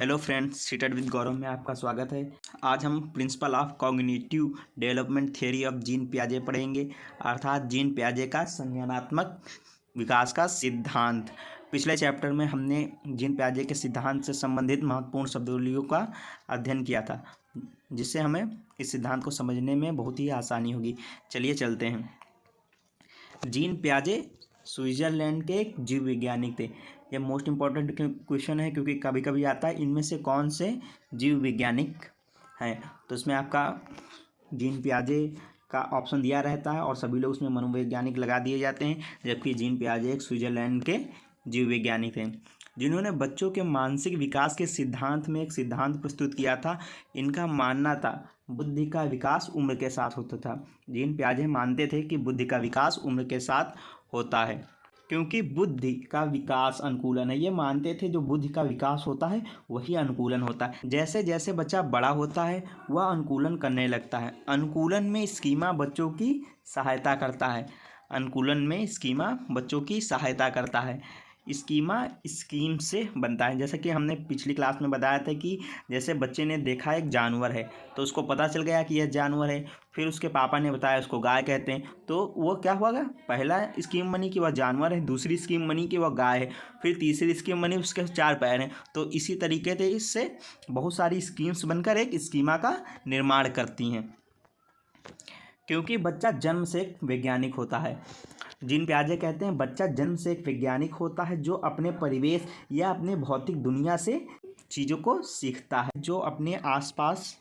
Hello friends, CTET with Gaurav में आपका स्वागत है। आज हम principle of cognitive development theory of Jean पियाजे पढ़ेंगे, अर्थात जीन पियाजे का संज्ञानात्मक विकास का सिद्धांत। पिछले चैप्टर में हमने जीन पियाजे के सिद्धांत से संबंधित महत्वपूर्ण शब्दावलियों का अध्ययन किया था, जिससे हमें इस सिद्धांत को समझने में बहुत ही आसानी होगी। चलिए चलते हैं। जीन पियाजे स्विट्जरलैंड के एक जीव वैज्ञानिक थे। यह मोस्ट इम्पॉर्टेंट क्वेश्चन है, क्योंकि कभी कभी आता है इनमें से कौन से जीव वैज्ञानिक हैं, तो इसमें आपका जीन पियाजे का ऑप्शन दिया रहता है और सभी लोग उसमें मनोवैज्ञानिक लगा दिए जाते हैं, जबकि जीन पियाजे एक स्विट्जरलैंड के जीव वैज्ञानिक थे जिन्होंने बच्चों के मानसिक विकास के सिद्धांत में एक सिद्धांत प्रस्तुत किया था। इनका मानना था बुद्धि का विकास उम्र के साथ होता था। जीन पियाजे मानते थे कि बुद्धि का विकास उम्र के साथ होता है, क्योंकि बुद्धि का विकास अनुकूलन है। ये मानते थे जो बुद्धि का विकास होता है वही अनुकूलन होता है। जैसे जैसे बच्चा बड़ा होता है वह अनुकूलन करने लगता है। अनुकूलन में स्कीमा बच्चों की सहायता करता है। अनुकूलन में स्कीमा बच्चों की सहायता करता है। स्कीमा स्कीम से बनता है। जैसे कि हमने पिछली क्लास में बताया था कि जैसे बच्चे ने देखा एक जानवर है तो उसको पता चल गया कि यह जानवर है, फिर उसके पापा ने बताया उसको गाय कहते हैं, तो वो क्या हुआ, पहला स्कीम बनी कि वह जानवर है, दूसरी स्कीम बनी कि वह गाय है, फिर तीसरी स्कीम बनी उसके 4 पैर हैं। तो इसी तरीके से इससे बहुत सारी स्कीम्स बनकर एक स्कीमा का निर्माण करती हैं, क्योंकि बच्चा जन्म से एक वैज्ञानिक होता है। जीन पियाजे कहते हैं बच्चा जन्म से एक वैज्ञानिक होता है जो अपने परिवेश या अपने भौतिक दुनिया से चीज़ों को सीखता है, जो अपने आसपास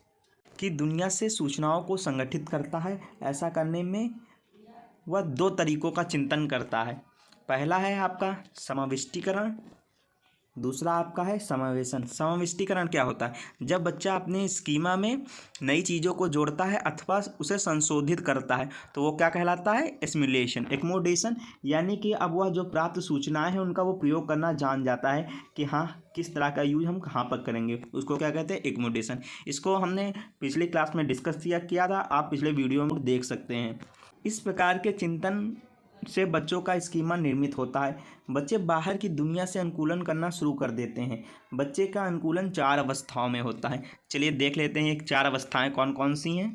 की दुनिया से सूचनाओं को संगठित करता है। ऐसा करने में वह 2 तरीकों का चिंतन करता है। पहला है आपका समाविष्टीकरण, दूसरा आपका है समावेशन। समाविष्टीकरण क्या होता है? जब बच्चा अपने स्कीमा में नई चीज़ों को जोड़ता है अथवा उसे संशोधित करता है तो वो क्या कहलाता है? एसिमिलेशन। एक्मोडेशन, यानी कि अब वह जो प्राप्त सूचनाएं हैं उनका वो प्रयोग करना जान जाता है कि हाँ किस तरह का यूज हम कहाँ पर करेंगे, उसको क्या कहते हैं? एक्मोडेशन। इसको हमने पिछली क्लास में डिस्कस किया था, आप पिछले वीडियो में देख सकते हैं। इस प्रकार के चिंतन से बच्चों का स्कीमा निर्मित होता है। बच्चे बाहर की दुनिया से अनुकूलन करना शुरू कर देते हैं। बच्चे का अनुकूलन 4 अवस्थाओं में होता है। चलिए देख लेते हैं 4 अवस्थाएं कौन कौन सी हैं।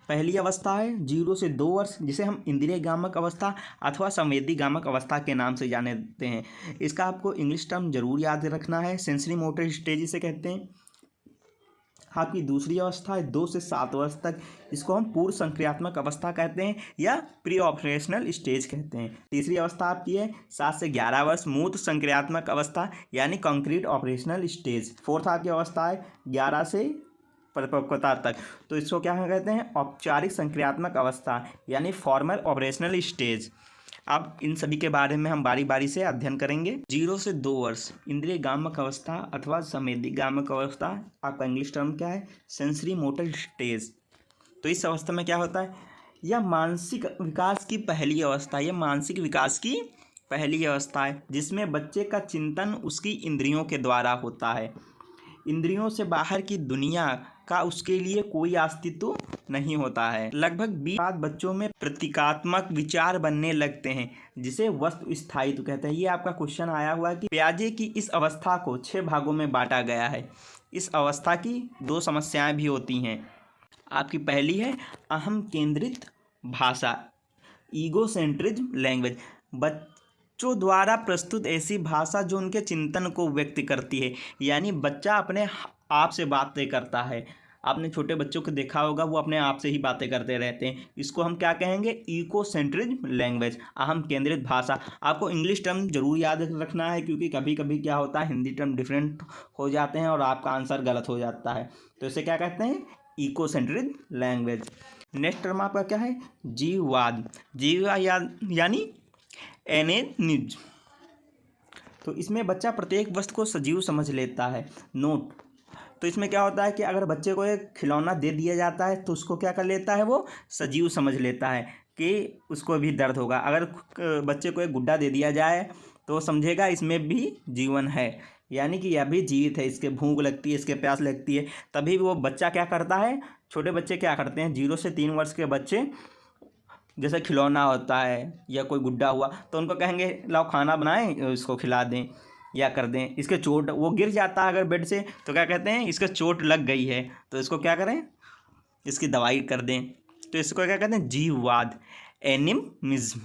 पहली अवस्था है 0 से 2 वर्ष, जिसे हम इंद्रिय गामक अवस्था अथवा संवेदी गामक अवस्था के नाम से जानते हैं। इसका आपको इंग्लिश टर्म जरूर याद रखना है, सेंसरी मोटर स्टेज इसे कहते हैं। आपकी दूसरी अवस्था है 2 से 7 वर्ष तक, इसको हम पूर्व संक्रियात्मक अवस्था कहते हैं या प्री ऑपरेशनल स्टेज कहते हैं। तीसरी अवस्था आपकी है 7 से 11 वर्ष, मूर्त संक्रियात्मक अवस्था यानी कंक्रीट ऑपरेशनल स्टेज। फोर्थ आपकी अवस्था है 11 से परिपक्वता तक, तो इसको क्या कहते हैं? औपचारिक संक्रियात्मक अवस्था यानी फॉर्मल ऑपरेशनल स्टेज। अब इन सभी के बारे में हम बारी बारी से अध्ययन करेंगे। 0 से 2 वर्ष इंद्रिय गामक अवस्था अथवा संवेदी गामक अवस्था, आपका इंग्लिश टर्म क्या है? Sensory motor stage. तो इस अवस्था में क्या होता है? यह मानसिक विकास की पहली अवस्था, यह मानसिक विकास की पहली अवस्था है जिसमें बच्चे का चिंतन उसकी इंद्रियों के द्वारा होता है। इंद्रियों से बाहर की दुनिया का उसके लिए कोई अस्तित्व नहीं होता है। लगभग 20 बाद बच्चों में प्रतीकात्मक विचार बनने लगते हैं, जिसे वस्तु स्थायित्व कहते हैं। ये आपका क्वेश्चन आया हुआ है कि पियाजे की इस अवस्था को 6 भागों में बांटा गया है। इस अवस्था की 2 समस्याएं भी होती हैं। आपकी पहली है अहम केंद्रित भाषा, ईगोसेंट्रिज्म लैंग्वेज। बच्चों द्वारा प्रस्तुत ऐसी भाषा जो उनके चिंतन को व्यक्त करती है, यानी बच्चा अपने आप से बातें करता है। आपने छोटे बच्चों को देखा होगा, वो अपने आप से ही बातें करते रहते हैं। इसको हम क्या कहेंगे? ईगोसेंट्रिज्म लैंग्वेज, अहम केंद्रित भाषा। आपको इंग्लिश टर्म जरूर याद रखना है, क्योंकि कभी कभी क्या होता है हिंदी टर्म डिफरेंट हो जाते हैं और आपका आंसर गलत हो जाता है। तो इसे क्या कहते हैं? Egocentrism language. नेक्स्ट टर्म आपका क्या है? जीववाद। जीववाद यानी एनेनिज्म। तो इसमें बच्चा प्रत्येक वस्तु को सजीव समझ लेता है। नोट, तो इसमें क्या होता है कि अगर बच्चे को एक खिलौना दे दिया जाता है तो उसको क्या कर लेता है? वो सजीव समझ लेता है कि उसको भी दर्द होगा। अगर बच्चे को एक गुड्डा दे दिया जाए तो वो समझेगा इसमें भी जीवन है, यानी कि यह भी जीवित है, इसके भूख लगती है, इसके प्यास लगती है। तभी वो बच्चा क्या करता है? छोटे बच्चे क्या करते हैं? 0 से 3 वर्ष के बच्चे जैसे खिलौना होता है या कोई गुड्डा हुआ तो उनको कहेंगे लाओ खाना बनाएं, इसको खिला दें। या कर दें, इसके चोट, वो गिर जाता है अगर बेड से तो क्या कहते हैं, इसके चोट लग गई है, तो इसको क्या करें, इसकी दवाई कर दें, तो इसको क्या कहते हैं, जीववाद, एनिमिज्म।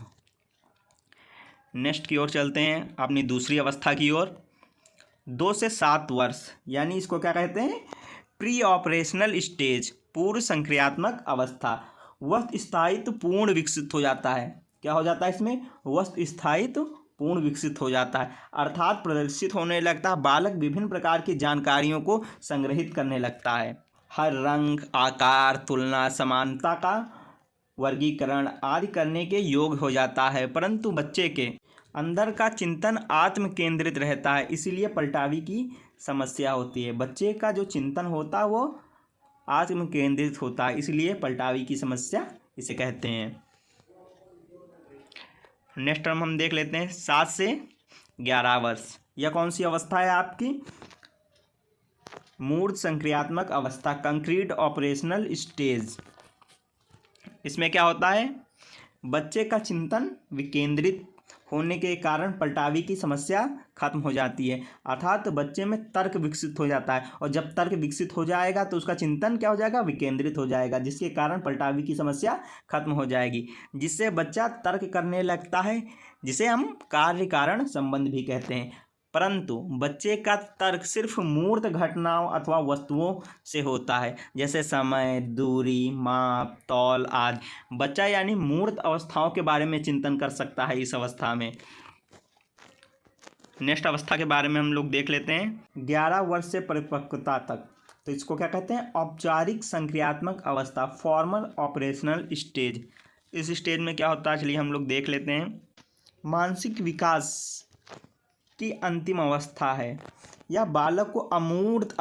नेक्स्ट की ओर चलते हैं, अपनी दूसरी अवस्था की ओर। 2 से 7 वर्ष, यानी इसको क्या कहते हैं, प्री ऑपरेशनल स्टेज, पूर्व संक्रियात्मक अवस्था। वस्त स्थायित्व पूर्ण विकसित हो जाता है। क्या हो जाता है इसमें, वस्त स्थायित्व पूर्ण विकसित हो जाता है, अर्थात प्रदर्शित होने लगता है। बालक विभिन्न प्रकार की जानकारियों को संग्रहित करने लगता है। हर रंग, आकार, तुलना, समानता का वर्गीकरण आदि करने के योग्य हो जाता है, परंतु बच्चे के अंदर का चिंतन आत्म केंद्रित रहता है, इसीलिए पलटावी की समस्या होती है। बच्चे का जो चिंतन होता है वो आत्म केंद्रित होता है, इसलिए पलटावी की समस्या इसे कहते हैं। नेक्स्ट टर्म हम देख लेते हैं, 7 से 11 वर्ष। यह कौन सी अवस्था है आपकी, मूर्त संक्रियात्मक अवस्था, कंक्रीट ऑपरेशनल स्टेज। इसमें क्या होता है, बच्चे का चिंतन विकेंद्रित होने के कारण पलटावी की समस्या खत्म हो जाती है, अर्थात बच्चे में तर्क विकसित हो जाता है, और जब तर्क विकसित हो जाएगा तो उसका चिंतन क्या हो जाएगा, विकेंद्रित हो जाएगा, जिसके कारण पलटावी की समस्या खत्म हो जाएगी, जिससे बच्चा तर्क करने लगता है, जिसे हम कार्य कारण संबंध भी कहते हैं। परंतु बच्चे का तर्क सिर्फ मूर्त घटनाओं अथवा वस्तुओं से होता है, जैसे समय, दूरी, माप, तौल आदि। बच्चा यानी मूर्त अवस्थाओं के बारे में चिंतन कर सकता है इस अवस्था में। नेक्स्ट अवस्था के बारे में हम लोग देख लेते हैं, 11 वर्ष से परिपक्वता तक। तो इसको क्या कहते हैं, औपचारिक संक्रियात्मक अवस्था, फॉर्मल ऑपरेशनल स्टेज। इस स्टेज में क्या होता है चलिए हम लोग देख लेते हैं। मानसिक विकास की अंतिम अवस्था है, या बालक को अमूर्त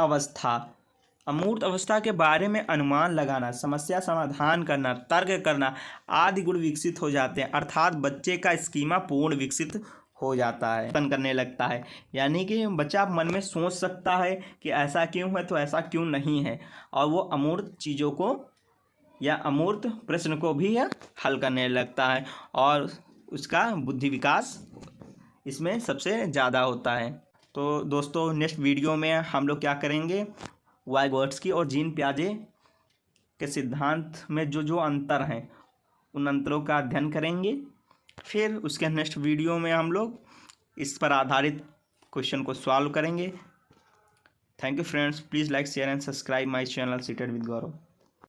अवस्था के बारे में अनुमान लगाना, समस्या समाधान करना, तर्क करना आदि गुण विकसित हो जाते हैं, अर्थात बच्चे का स्कीमा पूर्ण विकसित हो जाता है, चिंतन करने लगता है। यानी कि बच्चा मन में सोच सकता है कि ऐसा क्यों है तो ऐसा क्यों नहीं है, और वो अमूर्त चीज़ों को या अमूर्त प्रश्न को भी हल करने लगता है, और उसका बुद्धि विकास इसमें सबसे ज़्यादा होता है। तो दोस्तों नेक्स्ट वीडियो में हम लोग क्या करेंगे, वाइगोट्स्की और जीन पियाजे के सिद्धांत में जो जो अंतर हैं उन अंतरों का अध्ययन करेंगे। फिर उसके नेक्स्ट वीडियो में हम लोग इस पर आधारित क्वेश्चन को सॉल्व करेंगे। Thank you friends, please like, share and subscribe my channel seated with Gaurav.